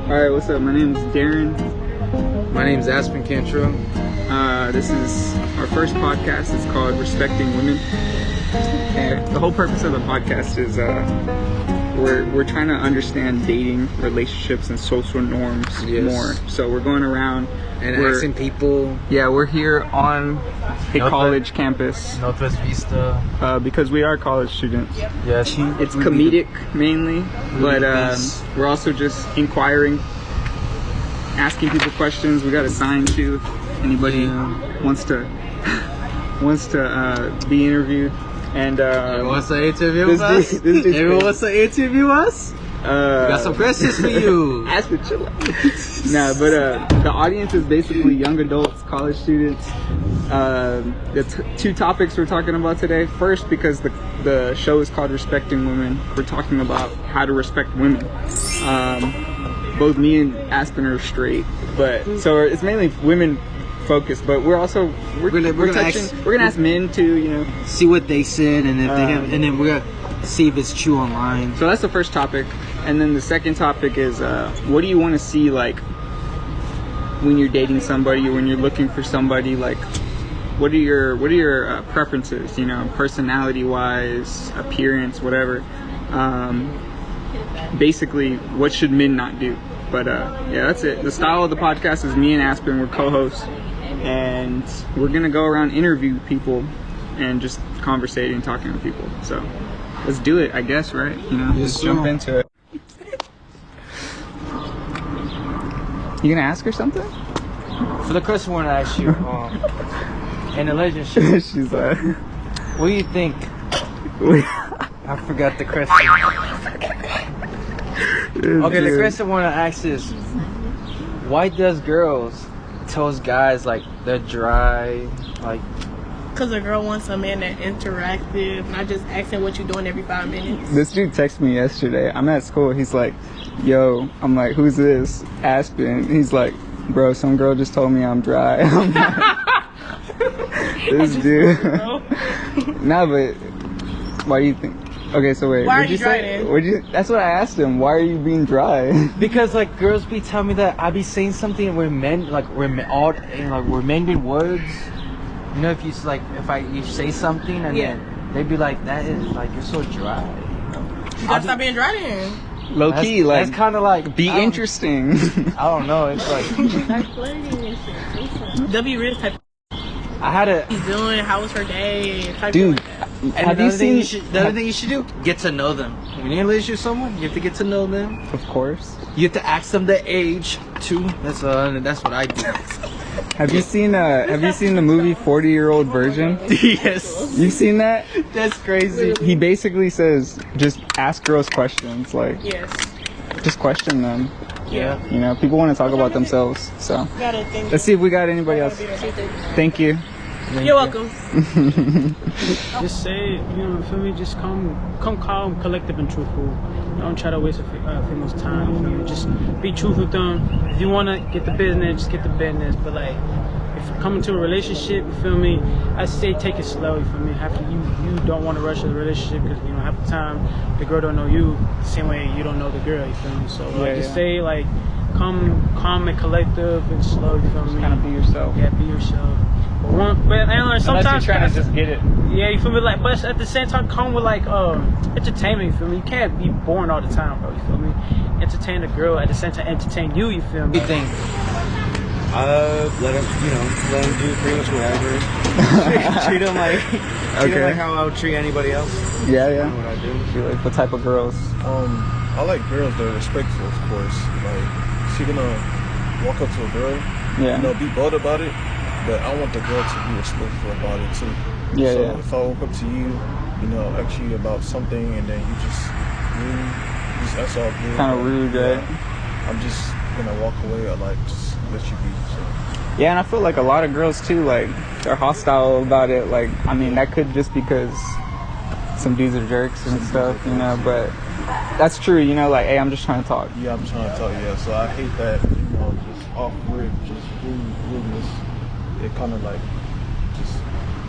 Alright, what's up? My name is Darren. My name is aspennbaplayer. This is our first podcast. It's called Respecting Women. And the whole purpose of the podcast is we're trying to understand dating, relationships, and social norms more. So we're going around and asking people. Yeah, we're here on a college campus. Northwest Vista. Because we are college students. Yes. It's comedic mainly, but we're also just inquiring, asking people questions. We got a sign too. If anybody wants to be interviewed. And everyone wants to interview us. Everyone wants to interview us. We got some questions for you. Ask for chill. Nah, but the audience is basically young adults, college students. The two topics we're talking about today. First, because the show is called Respecting Women, we're talking about how to respect women. Both me and Aspen are straight, but so it's mainly women focused. But we're gonna ask men too. You know, see what they said, and if they have, and then we're gonna see if it's true online. So that's the first topic. And then the second topic is what do you want to see, like, when you're dating somebody or when you're looking for somebody? Like, what are your preferences, you know, personality wise, appearance, whatever. Basically, what should men not do? But yeah, that's it. The style of the podcast is me and Aspen, we're co-hosts, and we're gonna go around interview people and just conversating, talking to people. So let's do it, I guess, right? You know, just jump into it. You gonna ask her something? For the question I want to ask you, in a relationship, she's like, what do you think? I forgot the question. Okay, the question I want to ask is, why does girls tell guys like they're dry, like? Because a girl wants a man that's interactive, not just asking what you're doing every 5 minutes. This dude texted me yesterday. I'm at school. He's like, yo, I'm like, who's this? Aspen. He's like, bro, some girl just told me I'm dry. I'm like, this dude. Nah, but why do you think? Okay, so wait. Why are you dry then? That's what I asked him. Why are you being dry? Because like girls be telling me that I be saying something where men we're mending words. You know, if you you say something and then they be like, that is like, you're so dry. You gotta stop being dry then. Low key, like, that's kind of like, be interesting. I don't know. It's like Start flirting and shit. W Riz type. I had a. He's doing. How was her day? Type dude. Have you seen? The other thing you should do: get to know them. When you're in a relationship with someone, you have to get to know them. Of course. You have to ask them their age too. That's what I do. Have you seen the movie 40-Year-Old Virgin? Yes. You've seen that? That's crazy. He basically says, just ask girls questions, like, just question them. Yeah. You know, people want to talk about themselves, so. Let's see if we got anybody else. Thank you. You're welcome. Just say, you know, feel me? Just come calm, collective, and truthful. Don't try to waste a female's time. You know? Just be truthful with them. If you want to get the business, just get the business. But like, if you come into a relationship, you feel me? I say take it slow. You feel me? You don't want to rush the relationship because you know half the time the girl don't know you the same way you don't know the girl. You feel me? So just say like, come calm and collective and slow. You feel me? Kind of be yourself. Yeah, be yourself. But sometimes unless you're trying to just get it. Yeah, you feel me? Like, but at the same time, come with like entertainment. You feel me? You can't be boring all the time, bro. You feel me? Entertain the girl at the same time, entertain you. You feel me? What do you think? Let him do pretty much whatever. treat him like how I would treat anybody else. Yeah, yeah. What I do. Like, what type of girls? I like girls that are respectful, of course. Like, she gonna walk up to a girl, you know, be bold about it, but I want the girl to be respectful about it too. Yeah, so yeah. if I walk up to you, you know, ask you about something, and then you just that's all good. Kind of rude, right? I'm just gonna walk away or like just let you be. So. Yeah, and I feel like a lot of girls too, like, they're hostile about it. Like, I mean, that could just because some dudes are jerks and stuff, you know, but that's true, you know, like, hey, I'm just trying to talk. Yeah, I'm trying to talk, yeah. So I hate that, you know, just off rip, just rudeness. It kind of like just,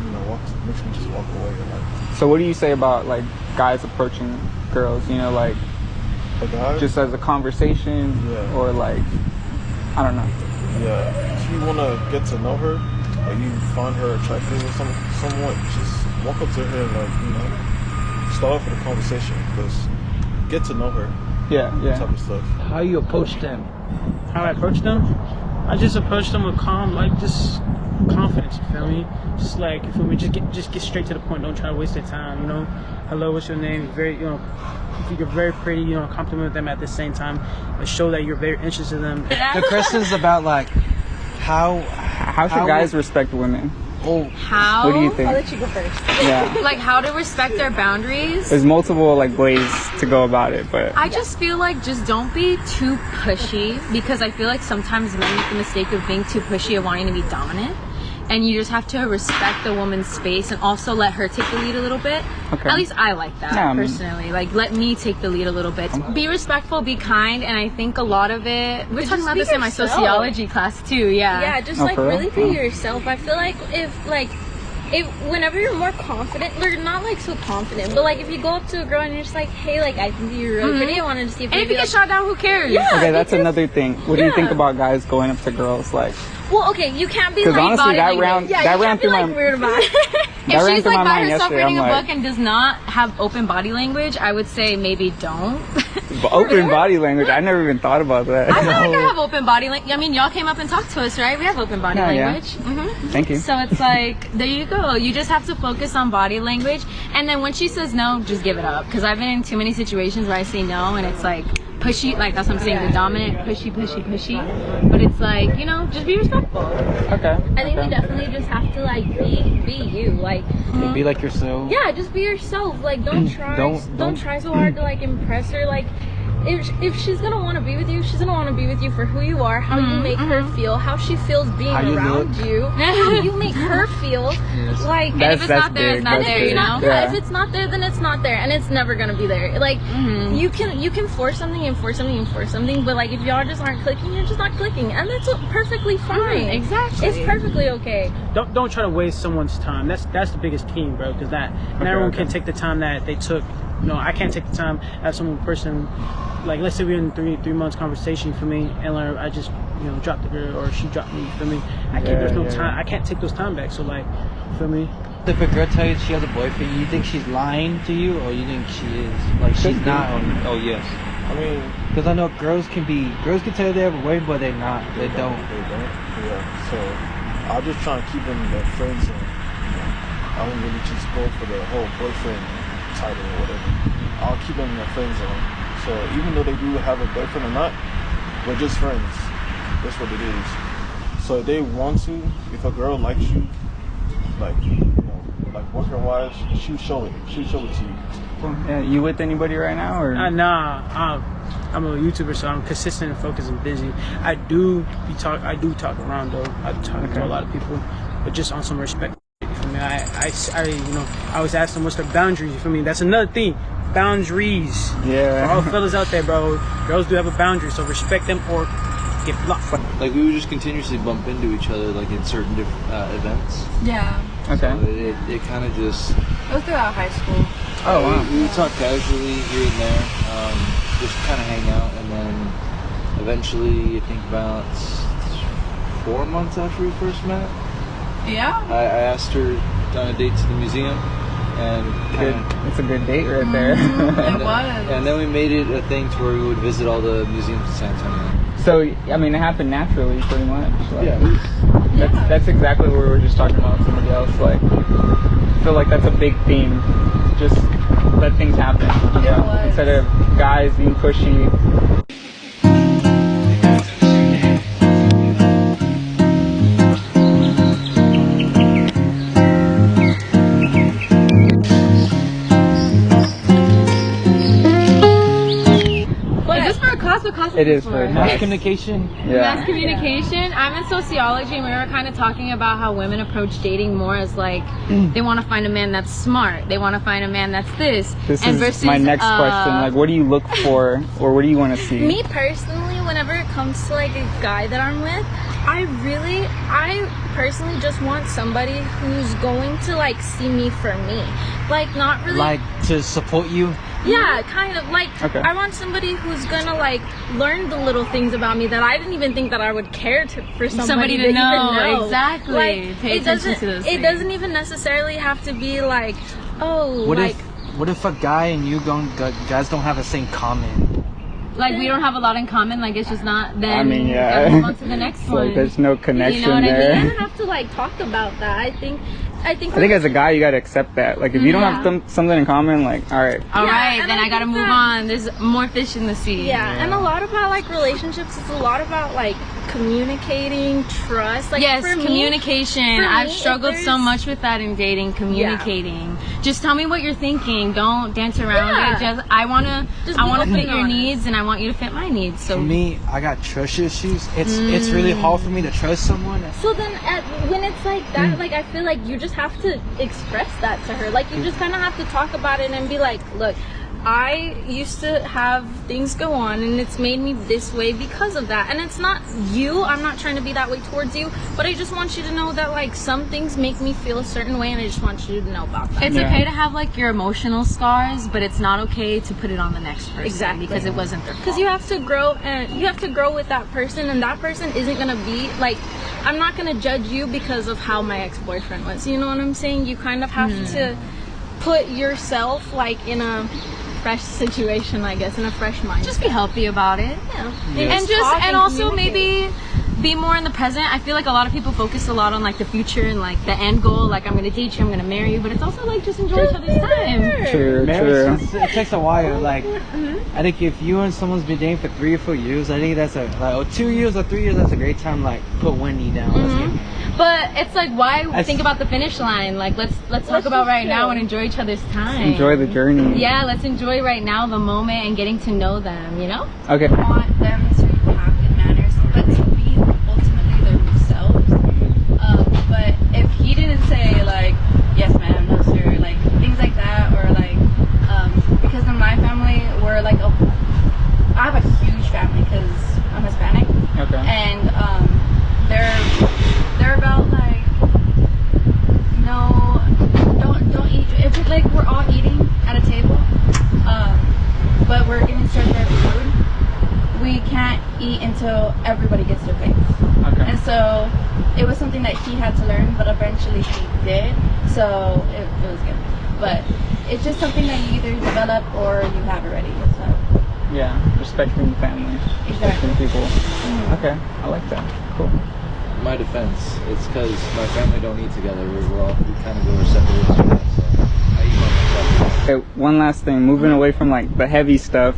you know, makes me just walk away. Like. So what do you say about, like, guys approaching girls, you know, like, A guy? Just as a conversation, or like, I don't know. Yeah, if you want to get to know her, or you find her attractive or somewhat, just walk up to her and like, you know, start off with a conversation, because get to know her. Yeah. Type of stuff. How you approach them? How I approach them? I just approach them with calm, like just confidence. You feel me? Just like, you feel me? Just get straight to the point. Don't try to waste their time. You know, hello, what's your name? Very, you know, if you're very pretty, you know, compliment them at the same time, and show that you're very interested in them. The question's about like how should guys respect women? How? What do you think? I'll let you go first. Yeah. Like how to respect their boundaries? There's multiple like ways to go about it, but I just feel like just don't be too pushy, because I feel like sometimes men make the mistake of being too pushy and wanting to be dominant. And you just have to respect the woman's space and also let her take the lead a little bit. Okay. At least I like that personally. Like, let me take the lead a little bit. Be respectful, be kind, and I think a lot of it. We're talking about this in my sociology class too. Yeah. Yeah, just like really be yourself. I feel like if whenever you're more confident, or not like so confident, but like if you go up to a girl and you're just like, hey, like I think you're really pretty. I wanted to see if. And if you get shot down, who cares? Yeah. Okay, that's another thing. What do you think about guys going up to girls like? Well, okay, you can't be like honestly, that body round, yeah, that you ran can't be through like my weird about it. If she's like by mind herself yesterday, reading a I'm book and does not have open body language, I would say maybe don't. Open body language? I never even thought about that. I feel like I have open body language. I mean, y'all came up and talked to us, right? We have open body language. Yeah. Mm-hmm. Thank you. So it's like, there you go. You just have to focus on body language. And then when she says no, just give it up. Because I've been in too many situations where I say no and it's like pushy, like that's what I'm saying, the dominant, pushy. But it's like, you know, just be respectful. Okay. I think you definitely just have to like be you, like be like yourself. yeah, just be yourself. Like don't try so hard to like impress her. Like if she's gonna want to be with you, she's gonna want to be with you for who you are, how you make her feel, how she feels being around you, how you make her feel. Yes. Like And if it's not there, it's not there, you know? Yeah, if it's not there, then it's not there, and it's never gonna be there. Like you can force something and force something and force something, but like if y'all just aren't clicking, you're just not clicking, and that's perfectly fine. Exactly. It's perfectly okay. Don't try to waste someone's time. That's the biggest key, bro. Because not everyone can take the time that they took. You know, I can't take the time as some person. Like, let's say we're in three months conversation for me, and I just, you know, dropped the girl or she dropped me. For me, there's no time. I can't take those time back. So like, for me. If a girl tells you she has a boyfriend, you think she's lying to you, or you think she is like she's not? Oh yes. I mean, because I know girls can tell you they have a boyfriend, but they're not. They don't. Yeah. So I'll just try and keep them in their friend zone. I don't really just go for the whole boyfriend title or whatever. I'll keep them in their friend zone. So even though they do have a boyfriend or not, we're just friends. That's what it is. So if they want to, if a girl likes you, like, you know, like boyfriend wise, she'll show it. She'll show it to you. Yeah, you with anybody right now, or? Nah. I'm a YouTuber, so I'm consistent and focused and busy. I do talk around though. I talk to a lot of people, but just on some respect. For me, I you know, I always ask them what's their boundaries. For me, that's another thing. Boundaries. Yeah. For all fellas out there, bro, girls do have a boundary, so respect them or get blocked. Like we would just continuously bump into each other, like in certain events. Yeah. Okay. So it kind of just. It was throughout high school. Oh wow. We would talk casually here and there, just kind of hang out, and then eventually, I think about 4 months after we first met. Yeah. I asked her on a date to the museum, and it's a good date right there. It was. And then we made it a thing to where we would visit all the museums in San Antonio. So I mean, it happened naturally, pretty much. Like, that's exactly what we were just talking about with somebody else. Like, I feel like that's a big theme. Just let things happen. You know? Instead of guys being pushy. It is for mass communication. Yeah. Mass communication. I'm in sociology, and we were kind of talking about how women approach dating more as like they want to find a man that's smart. They want to find a man that's this. This and is versus, my next question. Like, what do you look for, or what do you want to see? Me personally, whenever it comes to like a guy that I'm with, I personally just want somebody who's going to like see me for me. Like, not really. Like to support you? Yeah, kind of. Like, Okay. I want somebody who's gonna, like, learn the little things about me that I didn't even think that I would care for somebody to even know. Exactly. Like, Pay attention to those it things. doesn't even necessarily have to be like, oh, What if a guy and you guys don't have the same comment? Like, we don't have a lot in common. Like, it's just not. Then I mean, yeah. gotta move on to the next It's one. like there's no connection You know what I there. mean? you don't have to, like, talk about that. I think I think as a guy, you gotta accept that. Like, if you don't have something in common, like, all right. All Yeah, right, and then I I gotta think move that- on. There's more fish in the sea. Yeah, and a lot about, like, relationships is a lot about, like, communicating, trust. Like, Yes, for me, communication. for me, I've if struggled so there's- much with that in dating. Communicating. Just tell me what you're thinking. Don't dance around Yeah. it. Just I wanna Just I be wanna open fit and your honest. needs, and I want you to fit my needs. So For me, I got trust issues. It's really hard for me to trust someone. So then, when it's like that, like, I feel like you just have to express that to her. Like, you just kind of have to talk about it and be like, look, I used to have things go on and it's made me this way because of that. And it's not you. I'm not trying to be that way towards you, but I just want you to know that, like, some things make me feel a certain way, and I just want you to know about that. it's Yeah. okay to have like your emotional scars, but it's not okay to put it on the next person. Exactly. Because it wasn't their fault. Because you have to grow, and you have to grow with that person, and that person isn't gonna be like, I'm not gonna judge you because of how my ex-boyfriend was. You know what I'm saying? You kind of have to put yourself, like, in a fresh situation, I guess, in a fresh mind. Just be healthy about it. Yeah. And just and also maybe be more in the present. I feel like a lot of people focus a lot on like the future and like the end goal, like I'm gonna date you, I'm gonna marry you, but it's also like just enjoy each other's time. True, Marriage, true. it takes a while. Like, I think if you and someone's been dating for 3 or 4 years, I think that's or 2 years or 3 years. That's a great time. Like, put one knee down. Let's get married. But it's like, why That's- think about the finish line? Like, let's talk about right now and enjoy each other's time. Enjoy the journey. Yeah, let's enjoy right now the moment and getting to know them. You know. Okay. Want them to have good manners, but to be ultimately themselves. But if he didn't say like, yes ma'am, no sir, like things like that, or like, because in my family we're like I have a huge family because I'm Hispanic, Okay. and they're about like, no, don't eat. If it's like we're all eating at a table, but we're getting served our food, we can't eat until everybody gets their plates. Okay. And so it was something that he had to learn, but eventually he did. So it was good. But it's just something that you either develop or you have already. So Yeah, respecting family, respecting people. Okay, I like that. Cool. In my defense, it's because my family don't eat together. We kind of go our separate ways with that. So I eat by myself. Okay, one last thing. Moving away from like the heavy stuff.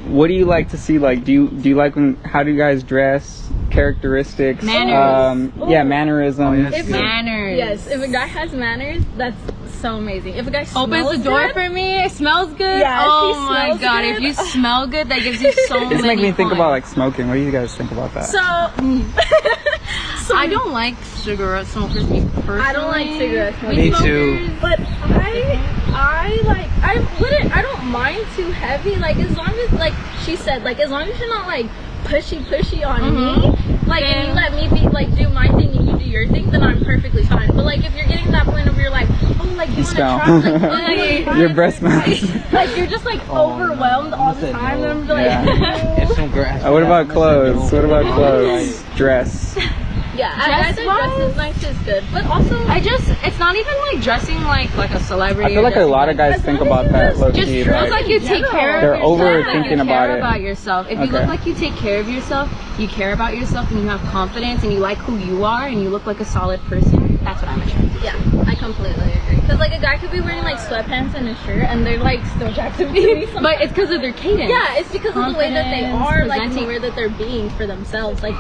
What do you like to see? Like, do you like how do you guys dress? Characteristics. Manners. Yeah, mannerisms. yes. Manners. Yes, if a guy has manners, that's so amazing. If a guy Opens smells the door good, for me. It smells good. Yeah, if oh he my smells god! good. If you smell good, that gives you so many. This makes me think points. about like smoking. What do you guys think about that? So, I don't like cigarette smokers. Me personally. I don't like cigarette smokers. Me too. But I don't mind too heavy. Like, as long as, like she said, like, as long as you're not like pushy on me, like, and you let me be like do my thing and you do your thing, then I'm perfectly fine. But like, if you're getting to that point of you're like, oh, like, you want to smell. try, like, oh, like, Your breath smells. like you're just like overwhelmed all the time. And I'm like, Yeah. If some girl asks What me about that, clothes? What about Right. clothes? Dress. yeah, I think dress is nice is good, but also it's not even like dressing like a celebrity. I feel like a lot of guys As think long about as you that. just- Low Just key, feels like you take care They're of yourself. overthinking you about care it. about yourself. If you Okay. look like you take care of yourself, you care about yourself, and you have confidence, and you like who you are, and you look like a solid person, that's what I'm attracted to. yeah, I completely agree. Because like a guy could be wearing like sweatpants and a shirt, and they're like still attractive to me. But it's because of their cadence. Yeah, it's because of the way that they Confidence, are, like, and the presenting. way that they're being for themselves. Like,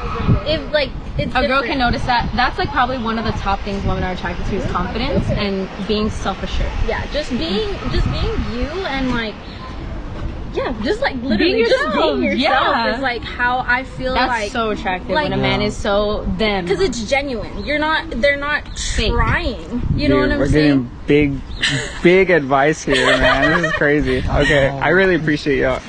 if like it's A girl different. can notice that. That's like probably one of the top things women are attracted to is confidence and being self-assured. Yeah, just being you, and like, yeah, just like literally Being just yourself, being yourself yeah. is like how I feel. That's like so attractive like- when a man is so them. because it's genuine. They're not Fake. trying. You know Dude, what I'm we're saying? getting big advice here, man. This is crazy. Okay, I really appreciate y'all.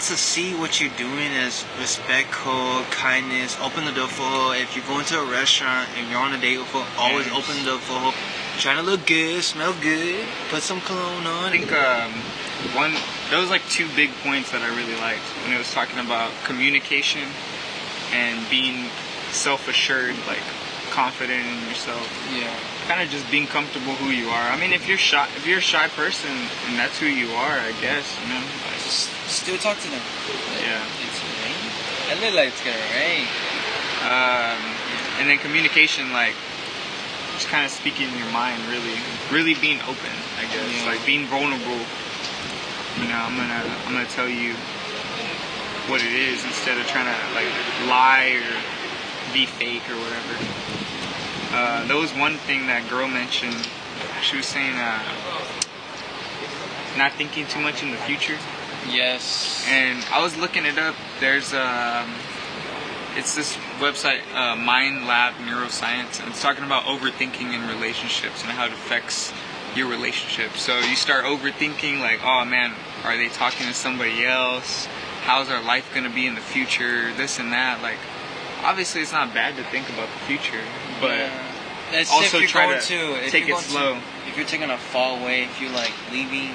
wants to see what you're doing as respect, code, kindness. Open the door for her. If you're going to a restaurant and you're on a date with her, always open the door for her. Trying to look good, smell good, put some cologne on. I think there was like 2 big points that I really liked when it was talking about communication and being self-assured, like confident in yourself. Yeah. Kind of just being comfortable who you are. I mean, if you're a shy person and that's who you are, I guess, you know. Just still talk to them. Yeah. It's raining. I look like it's gonna rain. And then communication, like just kind of speaking your mind, really being open, I guess, like being vulnerable. You know, I'm gonna tell you what it is instead of trying to like lie or be fake or whatever. There was one thing that girl mentioned. She was saying not thinking too much in the future. Yes. And I was looking it up. There's it's this website, Mind Lab Neuroscience, and it's talking about overthinking in relationships and how it affects your relationship. So you start overthinking, like, oh man, are they talking to somebody else? How's our life gonna be in the future? This and that. Like, obviously it's not bad to think about the future, but also try to take it slow. If you're taking a far away, if you're like leaving,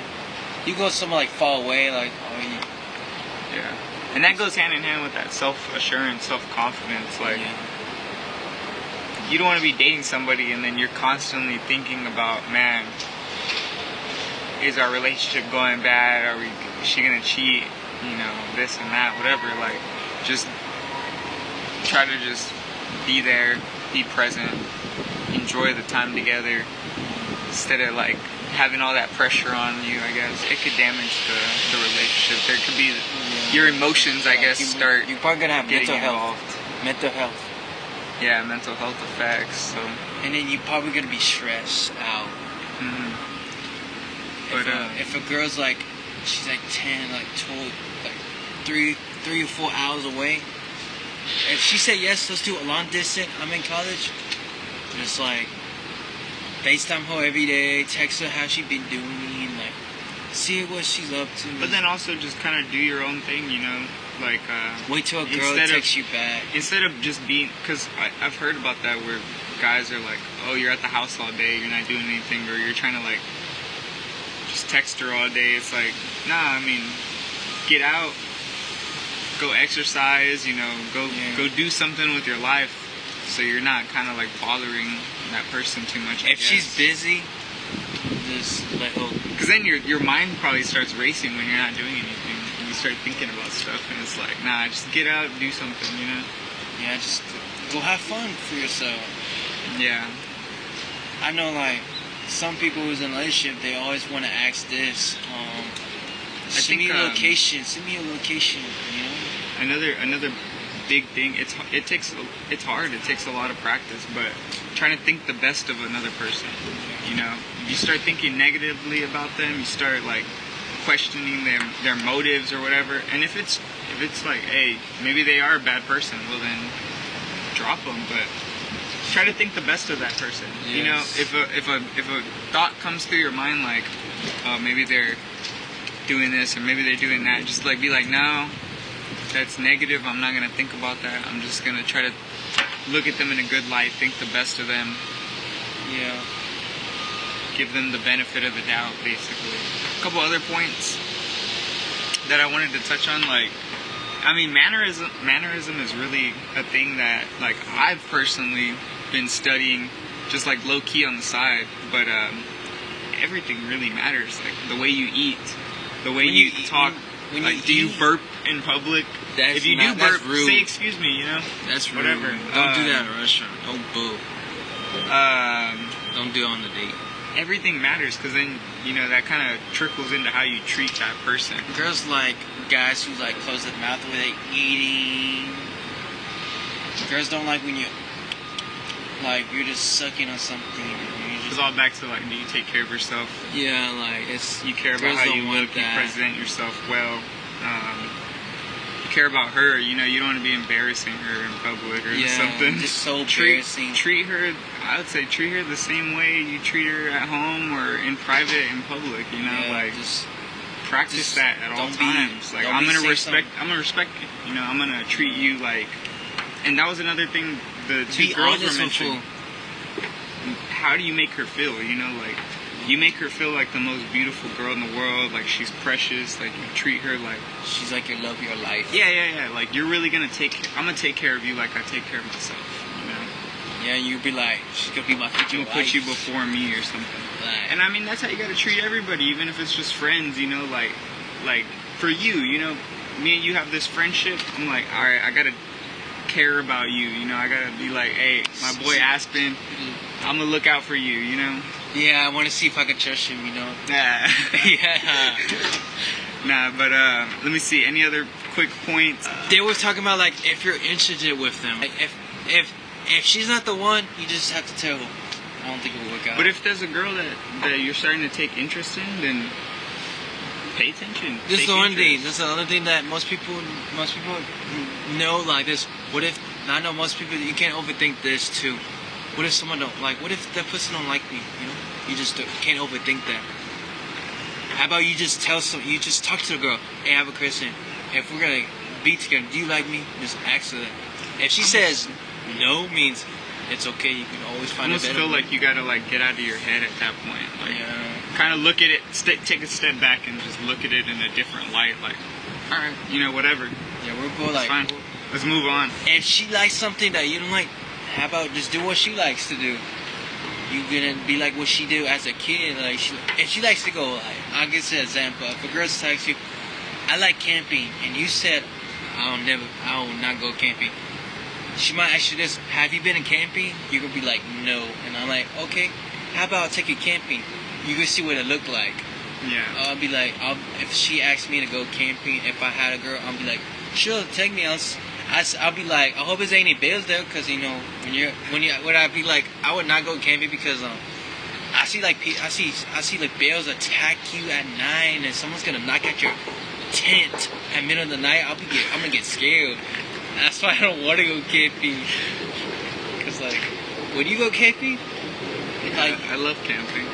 you go somewhere like far away, like, yeah. And that goes hand in hand with that self-assurance, self-confidence. Like, you don't want to be dating somebody and then you're constantly thinking about, man, is our relationship going bad? Is she gonna cheat? You know, this and that, whatever. Like, just try to just be there, be present, enjoy the time together, instead of like having all that pressure on you. I guess it could damage the relationship. There could be your emotions, I guess, start. You're probably gonna have mental involved. health. Mental health. Yeah, mental health effects. So. And then you're probably gonna be stressed out. Mm-hmm. But if a girl's like, she's like 10, like 12, like 3 or 4 hours away. If she said yes, let's do a long distance. I'm in college. Just like FaceTime her every day, text her how she been doing, like see what she's up to. But then also just kind of do your own thing, you know, like wait till a girl texts you back. Instead of just being, because I've heard about that where guys are like, oh, you're at the house all day, you're not doing anything, or you're trying to like just text her all day. It's like, nah, I mean, get out, go exercise, you know, go do something with your life, so you're not kind of like bothering that person too much. If she's busy, just let her. Because then your mind probably starts racing when you're not doing anything. And you start thinking about stuff, and it's like, nah, just get out, do something, you know? Yeah, just go have fun for yourself. Yeah. I know, like, some people who's in a relationship, they always want to ask this. Send me a location. Send me a location. You know. Another big thing. It's hard. It takes a lot of practice, but trying to think the best of another person. You know, you start thinking negatively about them. You start like questioning their motives or whatever. And if it's like, hey, maybe they are a bad person, well then drop them. But try to think the best of that person. Yes. You know, if a thought comes through your mind like, oh, maybe they're doing this or maybe they're doing that, just like be like, no, that's negative. I'm not gonna think about that. I'm just gonna try to look at them in a good light, think the best of them. Yeah. Give them the benefit of the doubt, basically. A couple other points that I wanted to touch on, like, I mean, mannerism is really a thing that, like, I've personally been studying, just like low key on the side. But everything really matters, like the way you eat, the way you talk. Like, do you burp in public? If you do burp, say excuse me, you know? That's rude. Whatever. Don't do that at a restaurant. Don't boo. Don't do it on the date. Everything matters, because then, you know, that kind of trickles into how you treat that person. Girls like guys who like close their mouth when they eating. Girls don't like when you're just sucking on something. It's all back to, like, do you take care of yourself? Yeah, like, it's... You care about how you look, you present yourself well. You care about her, you know, you don't want to be embarrassing her in public or something. Just so embarrassing. Treat her, I would say, treat her the same way you treat her at home or in private, in public, you know? Yeah, like, just practice Just that at all times. Like I'm gonna respect. I'm gonna respect. You know, I'm gonna treat you like. And that was another thing the two girls were mentioning. How do you make her feel? You know, like you make her feel like the most beautiful girl in the world. Like she's precious. Like you treat her like she's like your love of your life. Yeah. Like you're really gonna I'm gonna take care of you like I take care of myself. You know. Yeah, and you'd be like, she's gonna be my future wife. Put you before me or something. Right. And I mean, that's how you gotta treat everybody, even if it's just friends. You know, like for you, you know, me and you have this friendship. I'm like, all right, I gotta care about you. You know, I gotta be like, hey, my boy Aspen, I'm gonna look out for you. You know. Yeah, I want to see if I can trust him. You know. Nah. Yeah. Nah, but let me see. Any other quick points? They were talking about like if you're interested with them, like if she's not the one, you just have to tell her. I don't think it will work out. But if there's a girl that you're starting to take interest in, then pay attention. This is the one thing. This is the other thing that most people know. Like this. What if? I know most people. You can't overthink this too. What if someone don't like? What if that person don't like me? You know. You just can't overthink that. How about you just you just talk to the girl. Hey, I have a question. If we're gonna be together, do you like me? Just ask her that. If she says no, means it's okay. You can always find a better. I almost feel like you gotta like get out of your head at that point. Like, kind of look at it, take a step back and just look at it in a different light. Like, all right, you know, whatever. Yeah, we're both like, fine. Let's move on. If she likes something that you don't like, how about just do what she likes to do? You gonna be like what she did as a kid. Like, if she likes to go, like, I'll give you an example. If a girl tells you, I like camping, and you said, I will not go camping. She might ask you this, have you been in camping? You're going to be like, no. And I'm like, okay, how about I take you camping? You can see what it looked like. Yeah. I'll be like, if she asked me to go camping, if I had a girl, I'll be like, sure, take me. I'll be like, I hope there's any bears there, because, you know, when I'd be like, I would not go camping because I see like bears attack you at night, and someone's going to knock at your tent at middle of the night. I'm going to get scared. That's why I don't want to go camping. Cause like, when you go camping, like I love camping.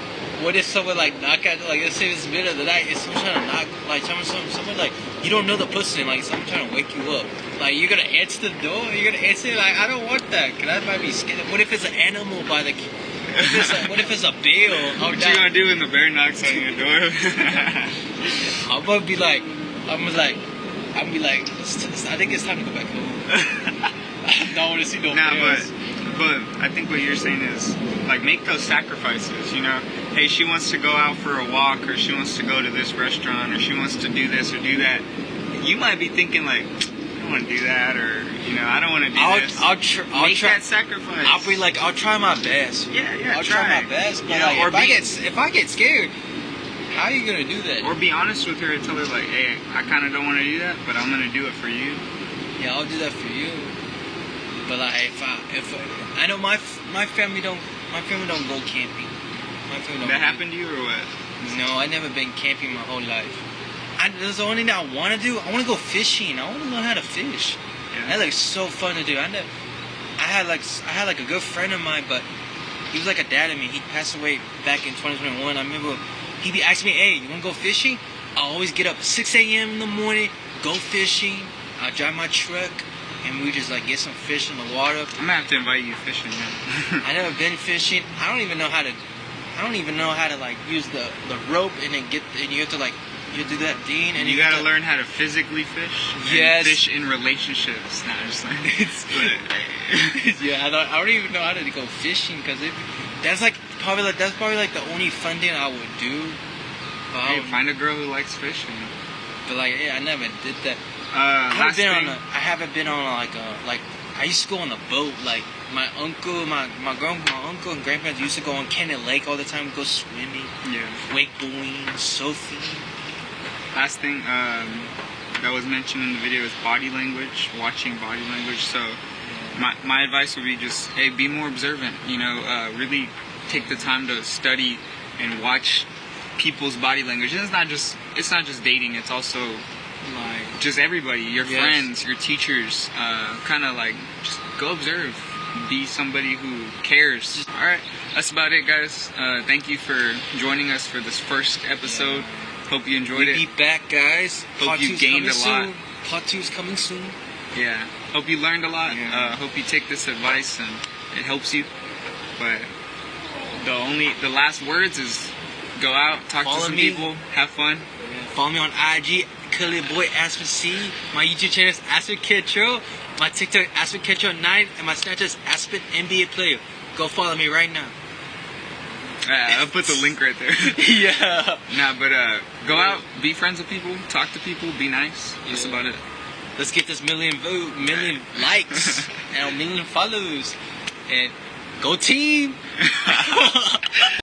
What if someone like knock at, like, let's say it's middle of the night, if someone trying to knock, like someone like you don't know the person, like someone trying to wake you up, like you're gonna answer the door, you're gonna answer like I don't want that, cause that might be scary. What if it's an animal by the? What if it's a bear? What you gonna do when the bear knocks on your door? I'm gonna be like, I think it's time to go back home. I don't want to see no bears. But I think what you're saying is, like, make those sacrifices, you know? Hey, she wants to go out for a walk, or she wants to go to this restaurant, or she wants to do this or do that. You might be thinking, like, I don't want to do that, or, you know, I don't want to do this. I'll make try that sacrifice. I'll be like, I'll try my best. Yeah, I'll try my best. But like, if I get scared, how are you going to do that? Or be honest with her and tell her, like, hey, I kind of don't want to do that, but I'm going to do it for you. Yeah, I'll do that for you. But like, if I know my family don't go camping. My family don't. That happened to you or what? No, I never been camping my whole life. That's the only thing that I want to do. I want to go fishing. I want to learn how to fish. Yeah. That looks so fun to do. I had like a good friend of mine, but he was like a dad to me. He passed away back in 2021. I remember he'd be asking me, hey, you want to go fishing? I always get up 6 a.m. in the morning, go fishing. I drive my truck, and we just like get some fish in the water. I'm gonna have to invite you fishing, man. I never been fishing. I don't even know how to like use the rope and then you have to like you do that thing and you gotta learn how to physically fish. Yes. And fish in relationships. Not just like yeah, I don't even know how to go fishing because that's probably like the only fun thing I would do. Hey, find a girl who likes fishing. But like, yeah, I never did that. I haven't been on like I used to go on a boat. Like my uncle and grandparents used to go on Cannon Lake all the time, go swimming. Yeah. Wakeboarding, surfing. Last thing that was mentioned in the video is body language, watching body language. So my advice would be just, hey, be more observant. You know, really take the time to study and watch people's body language. And it's not just dating. It's also like just everybody, your friends, your teachers. Kind of like just go observe. Be somebody who cares. All right, that's about it, guys. Thank you for joining us for this first episode. Hope you enjoyed it. Be back, guys. Hope you gained a lot. Part 2's coming soon. Yeah. Hope you learned a lot. Hope you take this advice and it helps you. But the last words is go out, talk to some people, have fun. Follow me on IG, Curly Boy Aspen C. My YouTube channel is Aspen Ketro. My TikTok Aspen Ketro 9, and my Snapchat is aspennbaplayer. Go follow me right now. I'll put the link right there. Yeah. Nah, but go out, be friends with people, talk to people, be nice. That's about it. Let's get this million likes and a million follows. And go team!